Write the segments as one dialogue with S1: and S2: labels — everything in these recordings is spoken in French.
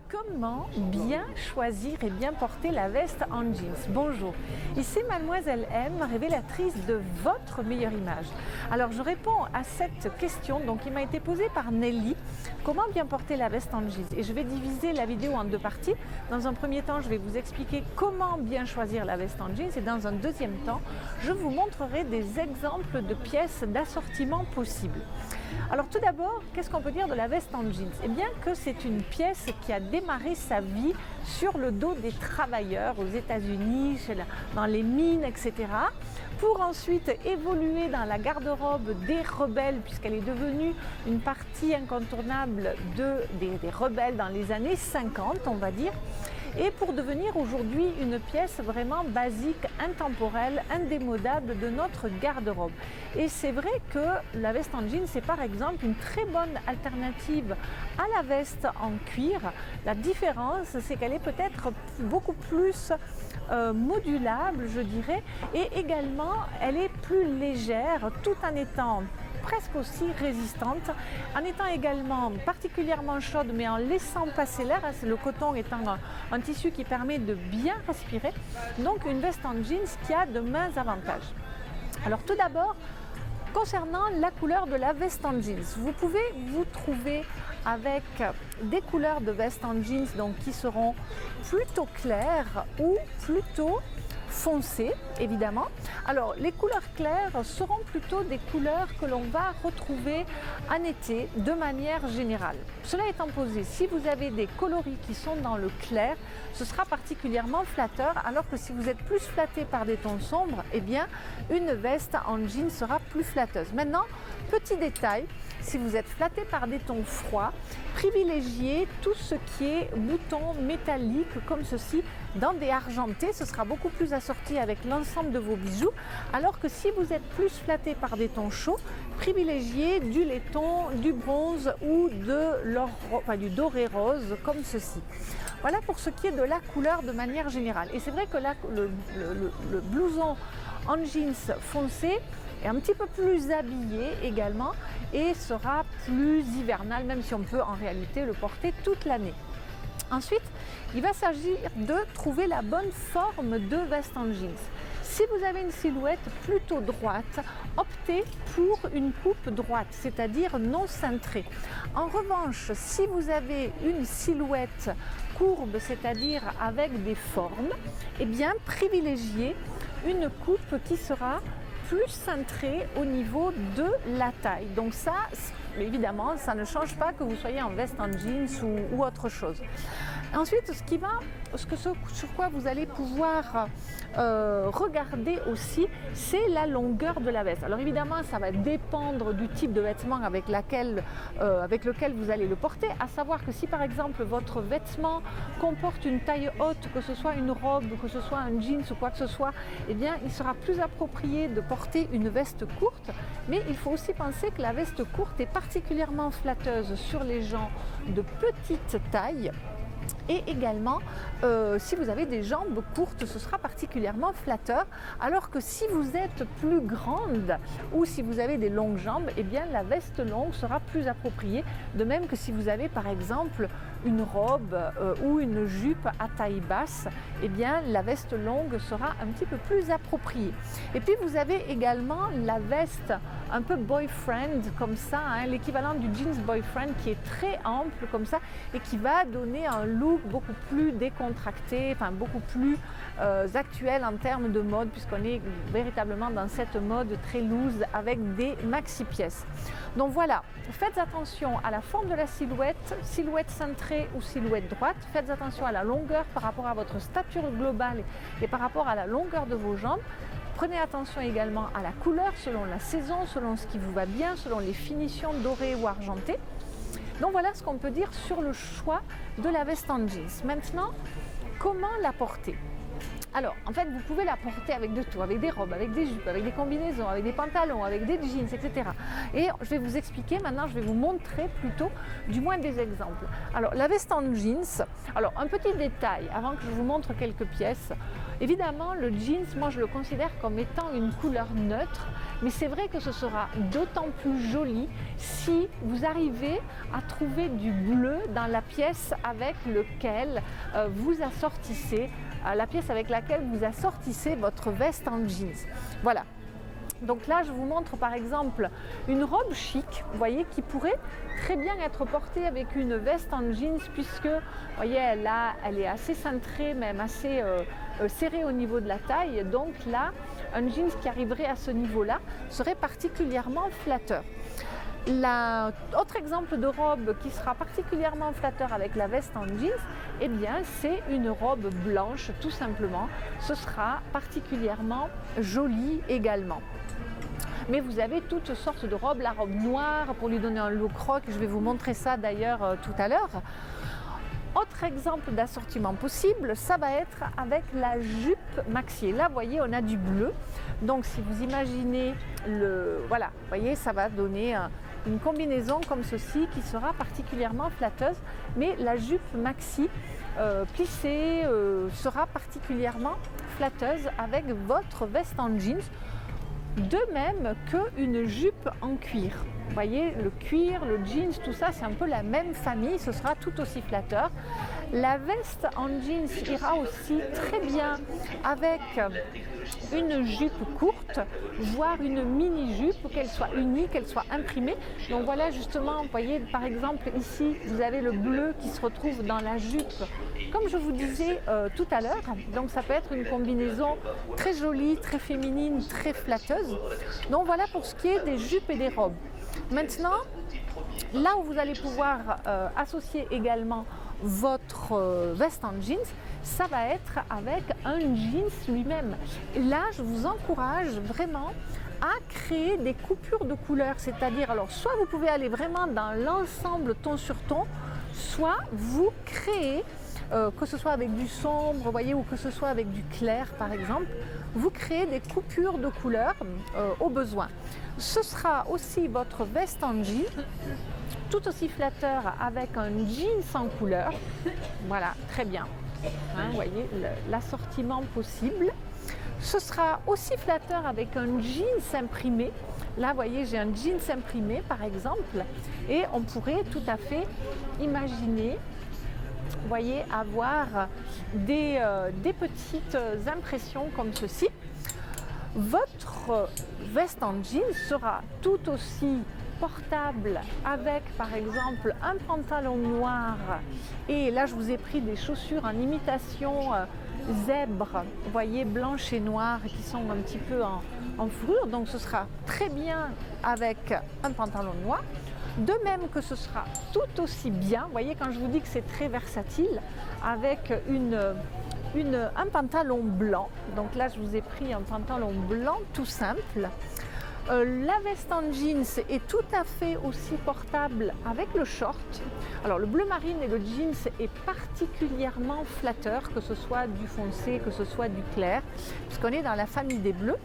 S1: Comment bien choisir et bien porter la veste en jeans? Bonjour, ici Mademoiselle M, révélatrice de votre meilleure image. Alors je réponds à cette question qui m'a été posée par Nelly. Comment bien porter la veste en jeans? Et je vais diviser la vidéo en deux parties. Dans un premier temps, je vais vous expliquer comment bien choisir la veste en jeans et dans un deuxième temps, je vous montrerai des exemples de pièces d'assortiment possibles. Alors tout d'abord, qu'est-ce qu'on peut dire de la veste en jeans? Eh bien que c'est une pièce qui a démarré sa vie sur le dos des travailleurs aux États-Unis, dans les mines, etc. pour ensuite évoluer dans la garde-robe des rebelles, puisqu'elle est devenue une partie incontournable des rebelles dans les années 50, on va dire, et pour devenir aujourd'hui une pièce vraiment basique, intemporelle, indémodable de notre garde-robe. Et c'est vrai que la veste en jean, c'est par exemple une très bonne alternative à la veste en cuir. La différence, c'est qu'elle est peut-être beaucoup plus modulable, je dirais, et également elle est plus légère tout en étant presque aussi résistante, en étant également particulièrement chaude mais en laissant passer l'air, le coton étant un tissu qui permet de bien respirer. Donc une veste en jeans qui a de minces avantages. Alors tout d'abord, concernant la couleur de la veste en jeans, vous pouvez vous trouver avec des couleurs de veste en jeans qui seront plutôt claires ou plutôt foncées, évidemment. Alors les couleurs claires seront plutôt des couleurs que l'on va retrouver en été de manière générale. Cela étant posé, si vous avez des coloris qui sont dans le clair, ce sera particulièrement flatteur, alors que si vous êtes plus flatté par des tons sombres, eh bien une veste en jean sera plus flatteuse. Maintenant, petit détail, si vous êtes flatté par des tons froids, privilégiez tout ce qui est boutons métalliques comme ceci dans des argentés, ce sera beaucoup plus assorti avec l'ensemble de vos bijoux, alors que si vous êtes plus flatté par des tons chauds, privilégiez du laiton, du bronze ou du doré rose comme ceci. Voilà pour ce qui est de la couleur de manière générale. Et c'est vrai que là, le blouson en jeans foncé est un petit peu plus habillé également et sera plus hivernal, même si on peut en réalité le porter toute l'année. Ensuite, il va s'agir de trouver la bonne forme de veste en jeans. Si vous avez une silhouette plutôt droite, optez pour une coupe droite, c'est-à-dire non cintrée. En revanche, si vous avez une silhouette courbe, c'est-à-dire avec des formes, eh bien privilégiez une coupe qui sera plus cintrée au niveau de la taille. Donc ça, évidemment, ça ne change pas que vous soyez en veste en jeans ou autre chose. Ensuite, sur quoi vous allez pouvoir regarder aussi, c'est la longueur de la veste. Alors évidemment, ça va dépendre du type de vêtement avec lequel vous allez le porter, à savoir que si par exemple votre vêtement comporte une taille haute, que ce soit une robe, que ce soit un jeans ou quoi que ce soit, eh bien il sera plus approprié de porter une veste courte, mais il faut aussi penser que la veste courte est particulièrement flatteuse sur les gens de petite taille. Et également, si vous avez des jambes courtes, ce sera particulièrement flatteur, alors que si vous êtes plus grande ou si vous avez des longues jambes, eh bien la veste longue sera plus appropriée, de même que si vous avez par exemple une robe ou une jupe à taille basse, eh bien la veste longue sera un petit peu plus appropriée. Et puis vous avez également la veste un peu boyfriend comme ça, l'équivalent du jeans boyfriend qui est très ample comme ça et qui va donner un look beaucoup plus décontracté, beaucoup plus actuel en termes de mode, puisqu'on est véritablement dans cette mode très loose avec des maxi pièces. Donc voilà, faites attention à la forme de la silhouette cintrée ou silhouette droite, faites attention à la longueur par rapport à votre stature globale et par rapport à la longueur de vos jambes. Prenez attention également à la couleur selon la saison, selon ce qui vous va bien, selon les finitions dorées ou argentées. Donc voilà ce qu'on peut dire sur le choix de la veste en jeans. Maintenant, comment la porter? Alors, en fait, vous pouvez la porter avec de tout, avec des robes, avec des jupes, avec des combinaisons, avec des pantalons, avec des jeans, etc. Et je vais vous expliquer, maintenant je vais vous montrer plutôt, du moins des exemples. Alors, la veste en jeans, alors un petit détail, avant que je vous montre quelques pièces, Évidemment, le jeans, moi je le considère comme étant une couleur neutre, mais c'est vrai que ce sera d'autant plus joli si vous arrivez à trouver du bleu dans la pièce avec laquelle vous assortissez, votre veste en jeans. Voilà. Donc là, je vous montre par exemple une robe chic, vous voyez, qui pourrait très bien être portée avec une veste en jeans puisque, vous voyez, elle est assez cintrée, même assez serrée au niveau de la taille. Donc là, un jeans qui arriverait à ce niveau-là serait particulièrement flatteur. Autre exemple de robe qui sera particulièrement flatteur avec la veste en jeans, eh bien c'est une robe blanche tout simplement. Ce sera particulièrement joli également. Mais vous avez toutes sortes de robes, la robe noire pour lui donner un look rock, je vais vous montrer ça d'ailleurs tout à l'heure. Autre exemple d'assortiment possible, ça va être avec la jupe maxi. Là, vous voyez, on a du bleu. Donc, si vous imaginez voilà, vous voyez, ça va donner une combinaison comme ceci qui sera particulièrement flatteuse. Mais la jupe maxi plissée sera particulièrement flatteuse avec votre veste en jeans. De même qu'une jupe en cuir. Vous voyez, le cuir, le jeans, tout ça, c'est un peu la même famille, ce sera tout aussi flatteur. La veste en jeans ira aussi très bien avec une jupe courte, voire une mini-jupe, qu'elle soit unie, qu'elle soit imprimée. Donc voilà, justement, vous voyez, par exemple, ici, vous avez le bleu qui se retrouve dans la jupe, comme je vous disais tout à l'heure. Donc ça peut être une combinaison très jolie, très féminine, très flatteuse. Donc voilà pour ce qui est des jupes et des robes. Maintenant, là où vous allez pouvoir associer également votre veste en jeans, ça va être avec un jeans lui-même. Et là, je vous encourage vraiment à créer des coupures de couleurs, c'est-à-dire, alors soit vous pouvez aller vraiment dans l'ensemble ton sur ton, soit vous créez que ce soit avec du sombre, vous voyez, ou que ce soit avec du clair par exemple, vous créez des coupures de couleurs au besoin. Ce sera aussi votre veste en jean, tout aussi flatteur avec un jean sans couleur. Voilà, très bien. Hein, vous voyez l'assortiment possible. Ce sera aussi flatteur avec un jeans imprimé. Là, vous voyez, j'ai un jeans imprimé par exemple, et on pourrait tout à fait imaginer, vous voyez, avoir des petites impressions comme ceci. Votre veste en jeans sera tout aussi portable avec par exemple un pantalon noir, et là je vous ai pris des chaussures en imitation zèbre, vous voyez, blanches et noires qui sont un petit peu en fourrure, donc ce sera très bien avec un pantalon noir. De même que ce sera tout aussi bien, vous voyez, quand je vous dis que c'est très versatile, avec un pantalon blanc. Donc là, je vous ai pris un pantalon blanc tout simple. La veste en jeans est tout à fait aussi portable avec le short. Alors le bleu marine et le jeans est particulièrement flatteur, que ce soit du foncé, que ce soit du clair, puisqu'on est dans la famille des bleus.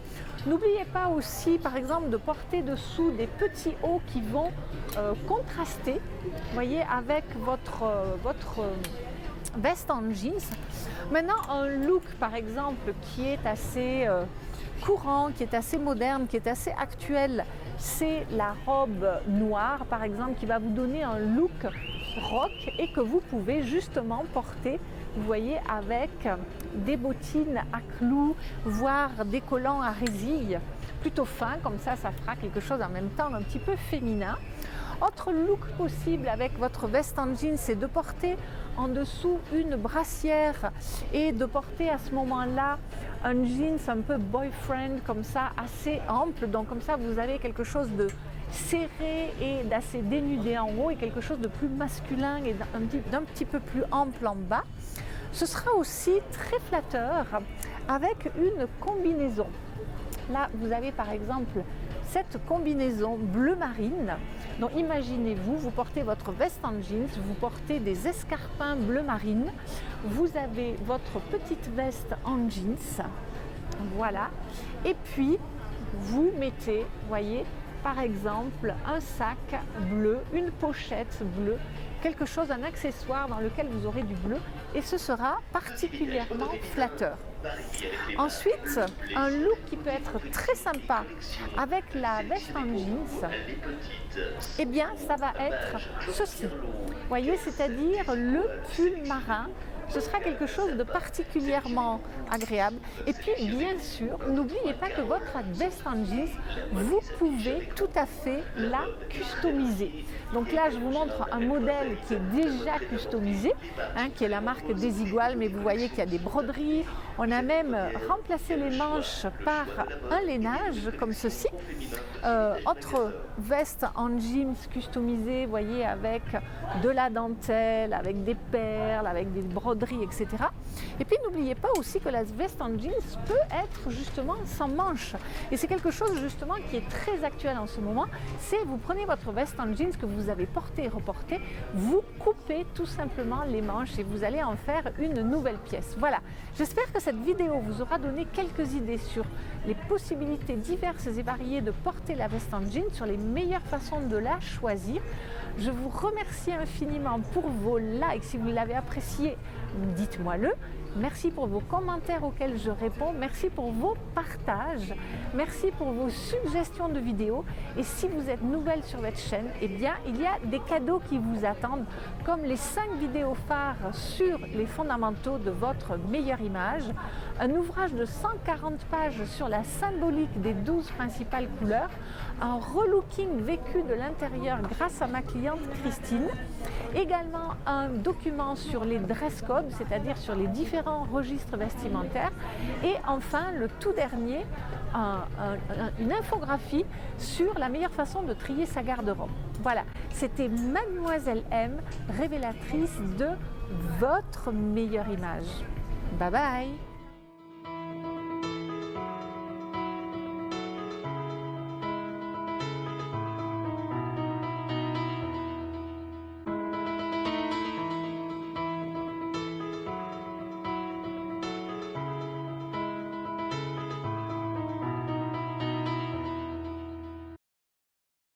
S1: N'oubliez pas aussi, par exemple, de porter dessous des petits hauts qui vont contraster, vous voyez, avec votre veste en jeans. Maintenant, un look, par exemple, qui est assez courant, qui est assez moderne, qui est assez actuel, c'est la robe noire, par exemple, qui va vous donner un look rock et que vous pouvez justement porter, vous voyez, avec des bottines à clous, voire des collants à résille, plutôt fins, comme ça fera quelque chose en même temps un petit peu féminin. Autre look possible avec votre veste en jeans, c'est de porter en dessous une brassière et de porter à ce moment-là un jeans un peu boyfriend, comme ça, assez ample. Donc comme ça, vous avez quelque chose de serré et d'assez dénudé en haut et quelque chose de plus masculin et d'un petit peu plus ample en bas. Ce sera aussi très flatteur avec une combinaison. Là, vous avez par exemple cette combinaison bleu marine. Donc imaginez-vous, vous portez votre veste en jeans, vous portez des escarpins bleu marine, vous avez votre petite veste en jeans, voilà, et puis vous mettez, vous voyez, par exemple, un sac bleu, une pochette bleue quelque chose, un accessoire dans lequel vous aurez du bleu et ce sera particulièrement flatteur. Ensuite, un look qui peut être très sympa avec la veste en jeans, eh bien ça va être ceci. Vous voyez, c'est-à-dire le pull marin. Ce sera quelque chose de particulièrement agréable. Et puis, bien sûr, n'oubliez pas que votre veste en jeans, vous pouvez tout à fait la customiser. Donc là, je vous montre un modèle qui est déjà customisé, qui est la marque Desigual, mais vous voyez qu'il y a des broderies. On a même remplacé les manches par un lainage, comme ceci. Autre veste en jeans customisée, vous voyez, avec de la dentelle, avec des perles, avec des broderies, etc. Et puis n'oubliez pas aussi que la veste en jeans peut être justement sans manches. Et c'est quelque chose justement qui est très actuel en ce moment. C'est vous prenez votre veste en jeans que vous avez portée et reportée, vous coupez tout simplement les manches et vous allez en faire une nouvelle pièce. Voilà, j'espère que cette vidéo vous aura donné quelques idées sur les possibilités diverses et variées de porter la veste en jeans, sur les meilleures façons de la choisir. Je vous remercie infiniment pour vos likes. Si vous l'avez apprécié, dites-moi-le. Merci pour vos commentaires auxquels je réponds. Merci pour vos partages. Merci pour vos suggestions de vidéos. Et si vous êtes nouvelle sur cette chaîne, eh bien, il y a des cadeaux qui vous attendent, comme les 5 vidéos phares sur les fondamentaux de votre meilleure image, un ouvrage de 140 pages sur la symbolique des 12 principales couleurs, un relooking vécu de l'intérieur grâce à ma cliente Christine, également un document sur les dress codes, c'est-à-dire sur les différents registres vestimentaires, et enfin le tout dernier, une infographie sur la meilleure façon de trier sa garde-robe. Voilà, c'était Mademoiselle M, révélatrice de votre meilleure image. Bye bye.